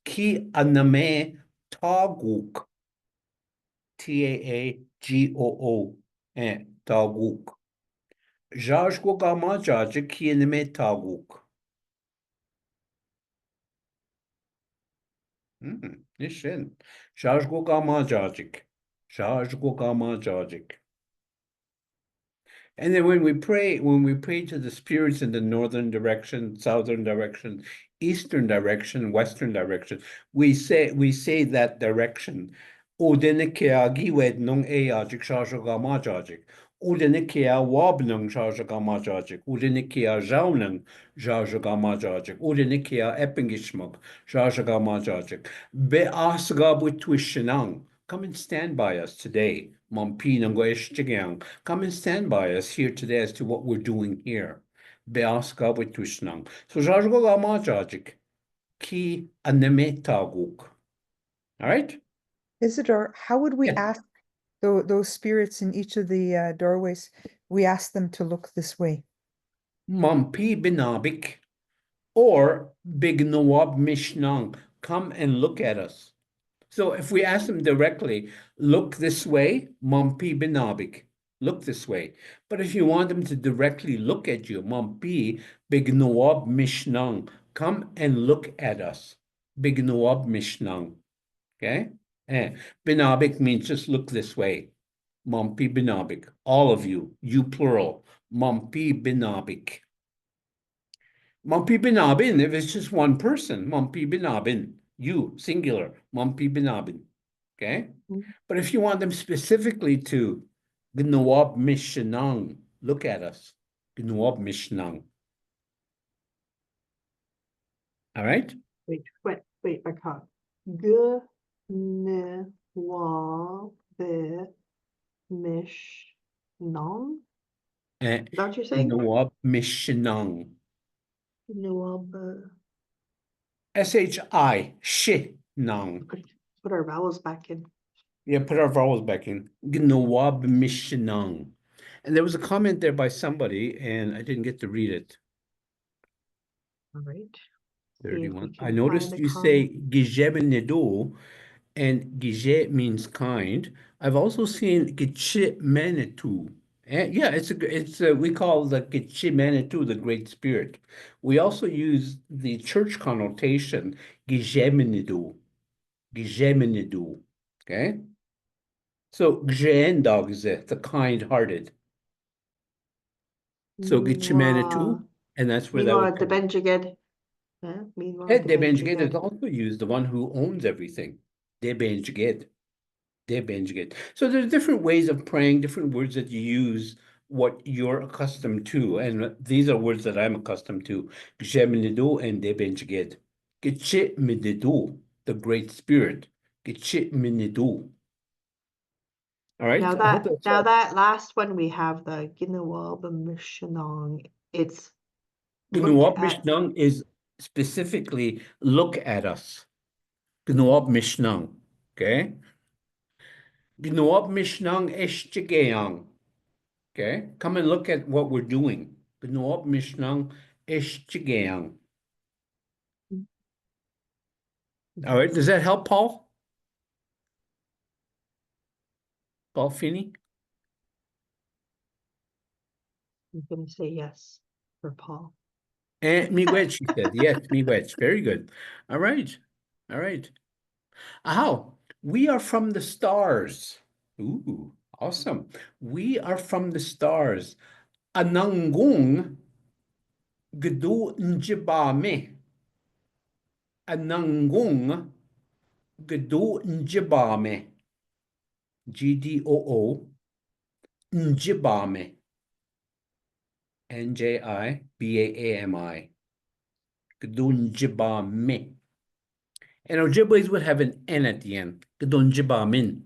Ki anametagug. Taagoo, Taguk. Jajgo Gamajajik Kieneme Taguk. Nishin. Jajgo Gamajajik. Jajgo Gamajajik. And then when we pray to the spirits in the northern direction, southern direction, eastern direction, western direction, we say that direction. Odenikea giwed nung eajik shajagamajajik. Odenikea wabnung shajagamajajik. Odenikea jaunung shajagamajajik. Odenikea epingishmug shajagamajajik. Be asgabutwishinang. Come and stand by us today. Come and stand by us here today as to what we're doing here. So ki anemetaguk. All right? Isidore, how would we ask those spirits in each of the doorways? We ask them to look this way. Mampi binabik or Big Nawab Mishnang. Come and look at us. So if we ask them directly, look this way, Mampi binabik. Look this way. But if you want them to directly look at you, Mampi Big Nawab Mishnang. Come and look at us. Big Nawab Mishnang. Okay? Binabik means just look this way. Mampi binabik. All of you, you plural. Mampi binabik. Mampi binabin, if it's just one person, Mampi binabin. You, singular, Mampi binabin. Okay? But if you want them specifically to Gnawab Mishnang, look at us. Gnawab Mishnang. All right? Wait, I can't. Gnawab Mishnang? Is that what you're saying? Gnawab Mishnang. Nawab. S-H-I, Shinang. Put our vowels back in. Yeah, put our vowels back in. Gnawab Mishnang. And there was a comment there by somebody, and I didn't get to read it. All right. 31. I noticed you say Gijeb Nedo, and Gije means kind. I've also seen Giche Manitou. Yeah, it's we call the Giche Manitou the Great Spirit. We also use the church connotation Gijemenidu. Gijemenidu. Okay? So Gjeendog is the kind-hearted. So Giche Manitou, And that's where that would Meanwhile, the come. Benjigid. Meanwhile, Yeah, the Debenjiged is Benjigid. also used, the one who owns everything. Debenjiged. Debenjiged. So there's different ways of praying, different words that you use, what you're accustomed to. And these are words that I'm accustomed to. Gsheminidu and Debenjiged. Gchiminidu, the Great Spirit. Gchiminidu. All right. I hope that's That last one we have, the Ginawab Mishnong. It's look Gnuab at Mishnang is specifically look at us. Gnuab Mishnang. Okay. Gnuab Mishnang Eshchigeyang. Okay. Come and look at what we're doing. Gnuab Mishnang Eshchigeyang. All right. Does that help, Paul? Paul Finney? I'm gonna say yes for Paul. And miigwech, she said. Yes, miigwech. Very good. All right. All right. How? We are from the stars. Ooh, awesome. We are from the stars. Ananggung Gdu Njibame. Ananggung Gdu Njibame. Gdoo Njibame. Njibami. Gdu Njibame. And Ojibways would have an N at the end. Gdu Njibamin.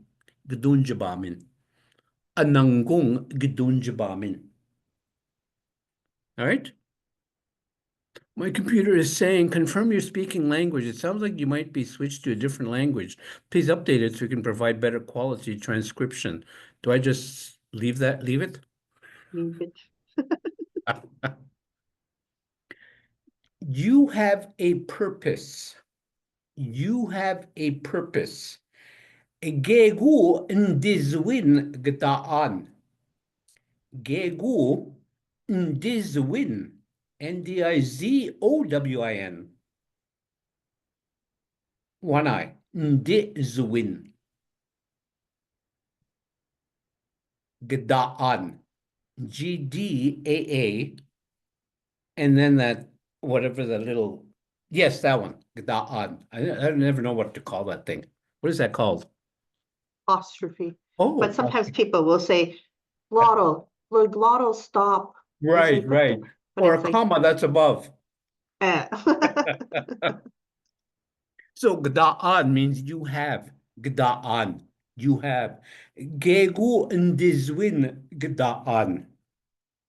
Gdu Njibamin. Ananggung Gdu Njibamin. All right? My computer is saying, confirm your speaking language. It sounds like you might be switched to a different language. Please update it so we can provide better quality transcription. Do I just leave it? Leave it. You have a purpose. You have a purpose. Gegu ndizwin gdaan. Gegu ndizwin. Ndizowin. One eye. Ndizwin. Gdaan. GDAA. And then that, whatever the little, yes, that one. Gdaan. I never know what to call that thing. What is that called? Apostrophe. Oh, But sometimes people will say glottal. Look, glottal stop. right, right. Or a comma that's above. So gdaan means you have. Gdaan. You have. Gegu ndizwin gdaan.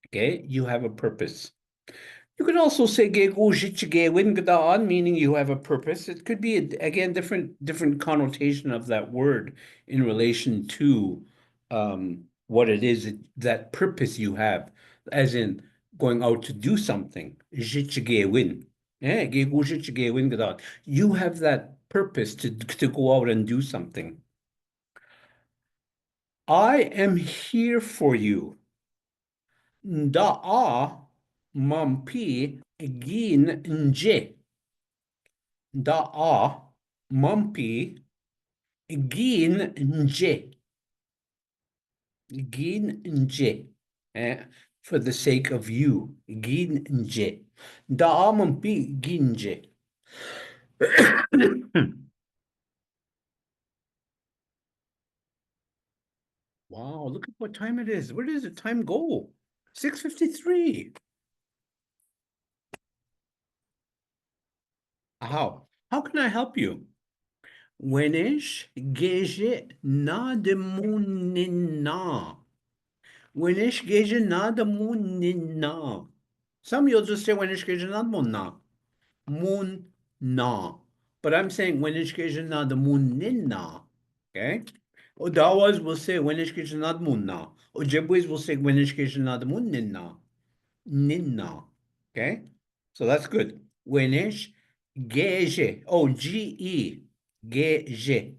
Okay, you have a purpose. You could also say gegu jichigewin gdaan, meaning you have a purpose. It could be again different connotation of that word in relation to what it is, that purpose you have, as in going out to do something. Jichigewin. Yeah, gegu jichigewin gdaan. You have that purpose to go out and do something. I am here for you. Da'a mampi gin nje. Da'a mampi gin nje. Gin nje. For the sake of you. Gin nje. Da'a mampi gin nje. Wow, look at what time it is. Where does the time go? 6:53. How can I help you? Wenish geje na demunina. Wenish geje na demunina. Some you'll just say wenish geje na demunna. Moon na. But I'm saying wenish geje na demunina. Okay? Odawas will say wenish geje na demunna. Ojibways will say wenish geje na demunina. Ninna. Okay? So that's good. Wenish geje. Oh, Ge. Geje.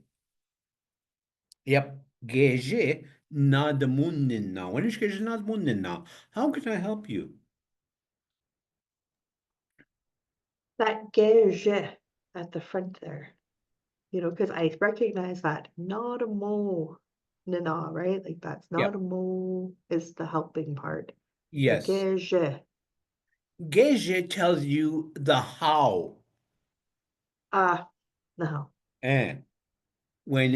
Yep. Geje nadamunina. Wenish geje nadamunina. How can I help you? That geje at the front there, because I recognize that not a mo, nana, right? Like that's not Yep. a mo is the helping part. Yes. Geje. Geje tells you the how. No. And when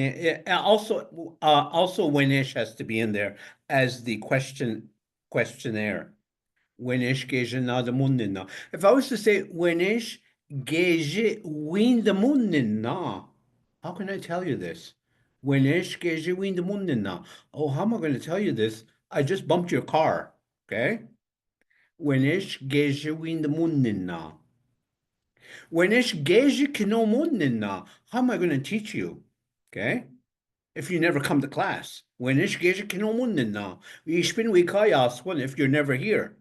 also Winish has to be in there as the questionnaire. Winish geje na de munnen na. If I was to say Winish geje win de munnen na, how can I tell you this? Winish geje win de munnen na. Oh, how am I going to tell you this? I just bumped your car. Okay. Winish geje win de munnen na. Winish geje kino munnen na. How am I going to teach you? Okay. If you never come to class. Winish geje kino munnen na. Ich bin wikayas one if you're never here.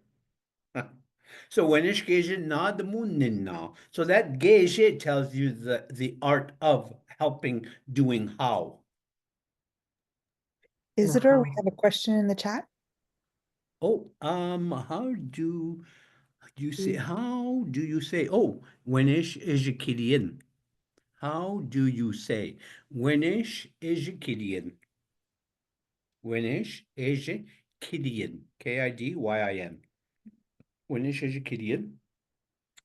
So winish geje na de munnen na. So that geje tells you the art of helping doing how. Isidore, we how. have a question in the chat. Oh, how do you say oh, winish ejekidian. How do you say winish ejekidian? Winish ejekidian. Kidyin. Winish ejekidian.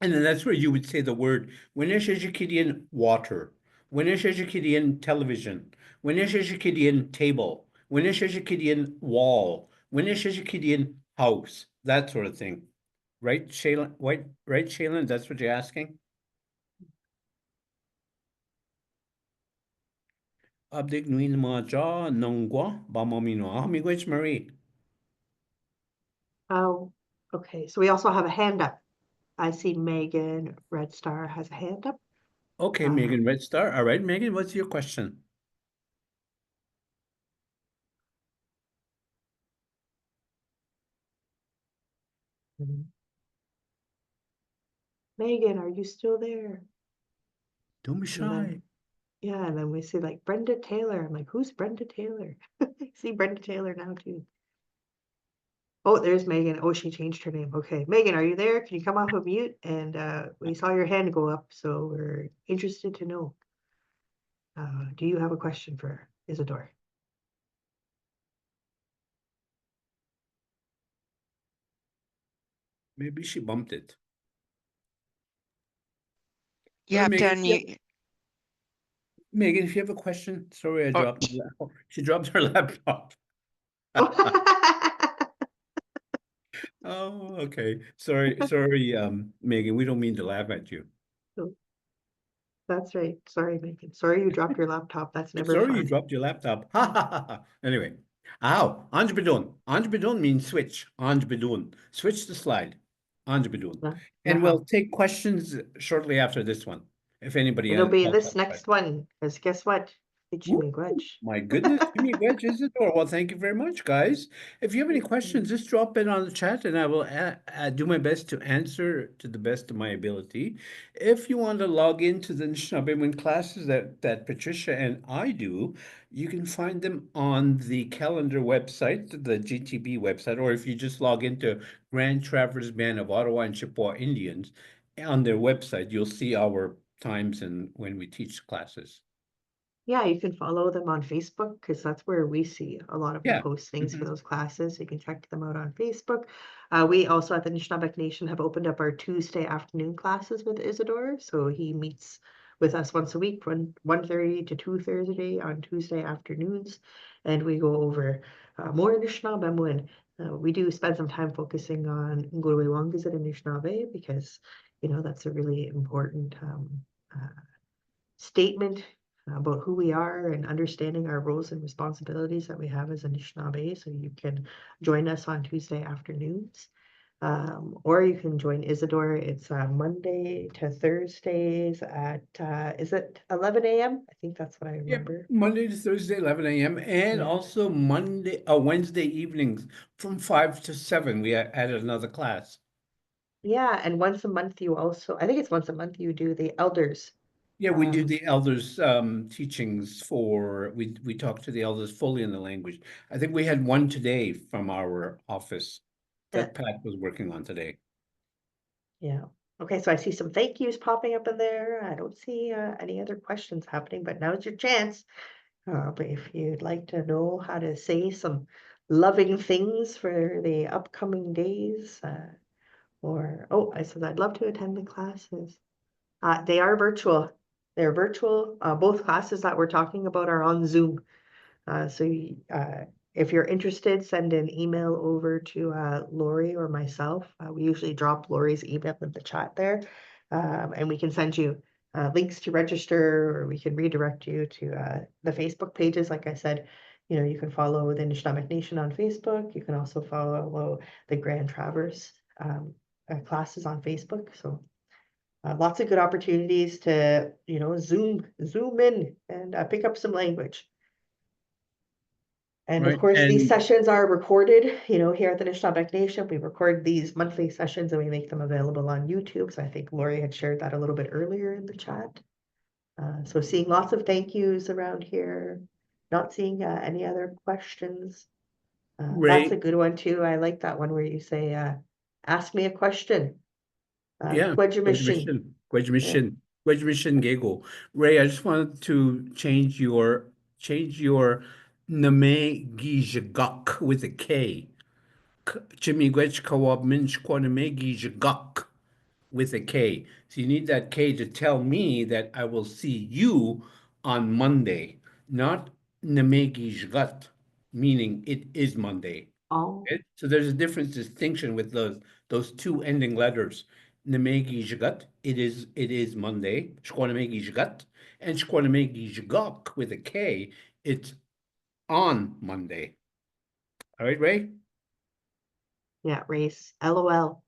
And then that's where you would say the word Winish ejekidian water. Winish ejekidian television. Winish ejekidian table. Winish ejekidian wall. Winish ejekidian house. That sort of thing. Right, Shaylin? Right, Shaylin? That's what you're asking? Abdik nuin ma ja nongwa ba momino. Miigwech Marie. Oh, okay. So we also have a hand up. I see Megan Red Star has a hand up. Okay, Megan Red Star. All right, Megan, what's your question? Megan, are you still there? Don't be shy. Yeah, and then we see like Brenda Taylor. I'm like, who's Brenda Taylor? I see Brenda Taylor now too. Oh, there's Megan. Oh, she changed her name. Okay, Megan, are you there? Can you come off of mute? And we saw your hand go up, so we're interested to know. Do you have a question for Isidore? Maybe she bumped it. You have to Megan, unmute. Megan, if you have a question, sorry, I dropped. She dropped her laptop. Oh, okay. Sorry, Megan. We don't mean to laugh at you. That's right. Sorry, Megan. Sorry you dropped your laptop. That's never Sorry, fun. you dropped your laptop. Anyway, Anjbidun. Anjbidun means switch. Anjbidun. Switch the slide. Anjbidun. And we'll take questions shortly after this one. If anybody It'll be else this has next one, because guess what? It's Jimmy Gwedge. My goodness, Jimmy Wedge Isidore. Well, thank you very much, guys. If you have any questions, just drop it on the chat and I will do my best to answer to the best of my ability. If you want to log into the Anishinaabe classes that Patricia and I do, you can find them on the calendar website, the GTB website, or if you just log into Grand Traverse Band of Ottawa and Chippewa Indians on their website, you'll see our times and when we teach classes. Yeah, you can follow them on Facebook because that's where we see a lot of the Yeah. postings for those classes. You can check them out on Facebook. We also at the Anishinaabe Nation have opened up our Tuesday afternoon classes with Isidore. So he meets with us once a week from 1:30 to 2:30 on Tuesday afternoons. And we go over more Anishinaabe. We do spend some time focusing on Ngulwe Wangizit Anishinaabe because, that's a really important statement about who we are and understanding our roles and responsibilities that we have as Anishinaabe. So you can join us on Tuesday afternoons. Or you can join Isidore. It's Monday to Thursdays at, is it 11 a.m.? I think that's what I remember. Monday to Thursday, 11 a.m. And also Wednesday evenings from 5 to 7. We added another class. Yeah, and once a month you also, I think it's once a month you do the elders. Yeah, we do the elders teachings we talk to the elders fully in the language. I think we had one today from our office that Pat was working on today. Yeah. Okay, so I see some thank yous popping up in there. I don't see any other questions happening, but now's your chance. But if you'd like to know how to say some loving things for the upcoming days, Or, oh, I said I'd love to attend the classes. They are virtual. They're virtual. Both classes that we're talking about are on Zoom. So if you're interested, send an email over to Lori or myself. We usually drop Lori's email in the chat there, and we can send you links to register, or we can redirect you to the Facebook pages. Like I said, you can follow the Anishinaabe Nation on Facebook. You can also follow the Grand Traverse classes on Facebook. So lots of good opportunities to, zoom in and pick up some language. And of Right, course, these and sessions are recorded, here at the Anishinaabe Nation. We record these monthly sessions and we make them available on YouTube. So I think Lori had shared that a little bit earlier in the chat. So seeing lots of thank yous around here, not seeing any other questions. That's a Ray, good one too. I like that one where you say, ask me a question. yeah, Kwejimishin. Mission Gego. Ray, I just wanted to change your Name Gijagak with a K. Chimigwech Kawab Minch Kwaname Gijagak with a K. So you need that K to tell me that I will see you on Monday, not Nemegijgat, meaning it is Monday. Oh, Okay? So there's a distinction with those two ending letters. Nemegijgat, it is Monday. Shkwanamegijgat, and Shkwanamegijgak with a K, it's on Monday. All right, Ray? yeah, race. LOL.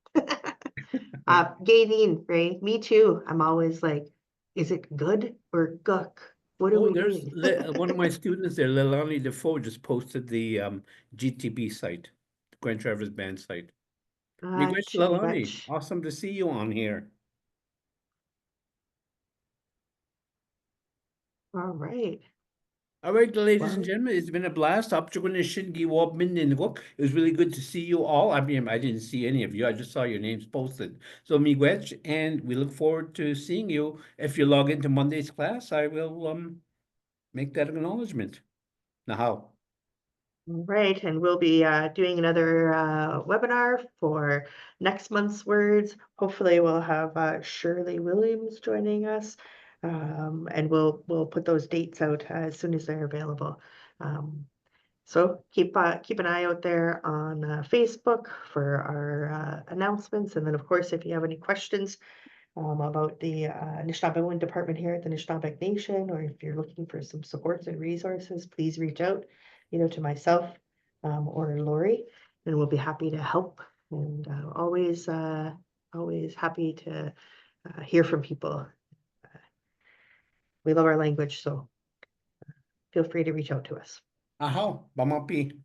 Gavin, Ray, me too. I'm always like, is it good or guck? What are Oh, we there's doing? one of my students there, Leilani Defoe, just posted the GTB site, Grand Traverse Band site. Miigwech Leilani, Chimiwech. awesome to see you on here. All right. All right, ladies and Well, gentlemen, it's been a blast. It was really good to see you all. I mean, I didn't see any of you. I just saw your names posted. So miigwech, and we look forward to seeing you. If you log into Monday's class, I will make that acknowledgement. Now. right. And we'll be doing another webinar for next month's words. Hopefully we'll have Shirley Williams joining us. And we'll put those dates out as soon as they're available. So keep an eye out there on Facebook for our announcements. And then, of course, if you have any questions about the Anishinaabe department here at the Anishinaabe Nation, or if you're looking for some supports and resources, please reach out, to myself or Lori, and we'll be happy to help. And always happy to hear from people. We love our language, so feel free to reach out to us. Aha, Bamapi.